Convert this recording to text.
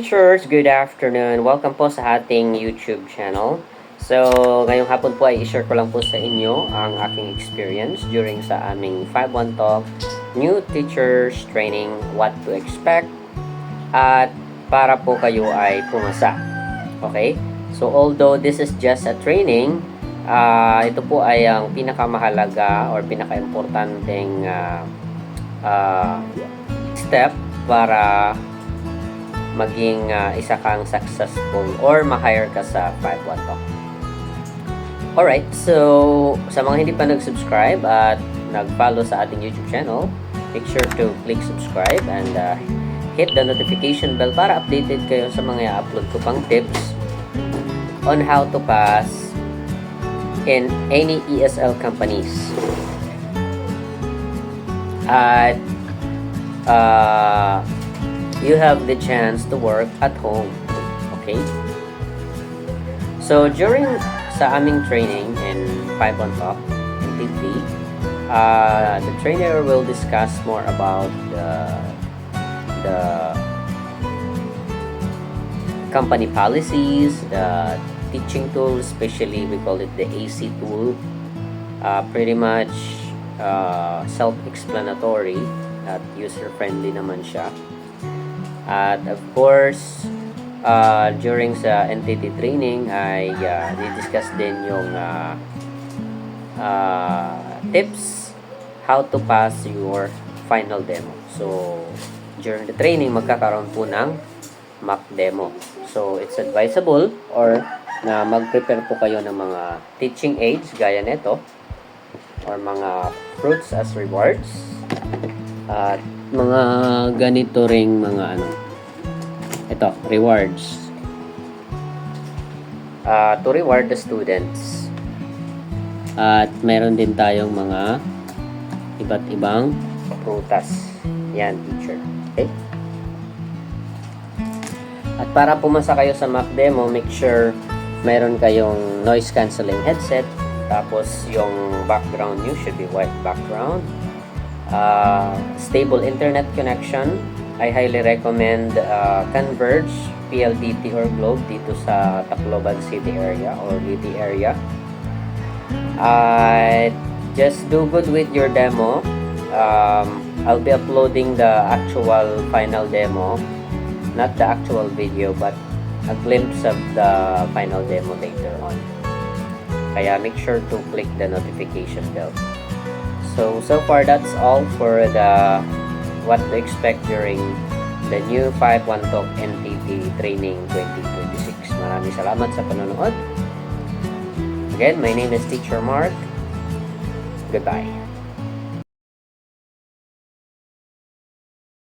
teachers, good afternoon. Welcome po sa ating YouTube channel. So, ngayong hapon po ay i-share ko lang po sa inyo ang aking experience during sa aming 5-1 Talk New Teachers Training, what to expect, at para po kayo ay pumasa. Okay? So, although this is just a training, ito po ay ang pinakamahalaga or pinaka-importanteng step para maging isa kang successful or ma-hire ka sa 5-1 Talk. Alright, so sa mga hindi pa nag-subscribe at nag-follow sa ating YouTube channel, make sure to click subscribe and hit the notification bell para updated kayo sa mga i-upload ko pang tips on how to pass in any ESL companies. At you have the chance to work at home. Okay? So, during sa aming training in 5-1 Talk, NTT, the trainer will discuss more about the company policies, the teaching tools, especially we call it the AC tool. Pretty much self-explanatory at user-friendly naman siya. At of course, during sa NTT training ay di-discuss din yung tips how to pass your final demo. So, during the training, magkakaroon po ng mock demo. So, it's advisable or na mag-prepare po kayo ng mga teaching aids gaya nito or mga fruits as rewards at mga ganito ring mga ito, rewards to reward the students. At meron din tayong mga iba't ibang prutas. Yan, teacher. Okay? At para pumasa kayo sa mock demo, make sure meron kayong noise cancelling headset. Tapos yung background nyo should be white background. Stable internet connection. I highly recommend Converge, PLDT or Globe dito sa Tacloban City area or Liti area. Just do good with your demo. I'll be uploading the actual final demo, not the actual video, but a glimpse of the final demo later on. Kaya make sure to click the notification bell. So far that's all for the what to expect during the new 5-1 Talk NTT Training 2026. Maraming salamat sa panonood. Again, my name is Teacher Mark. Goodbye.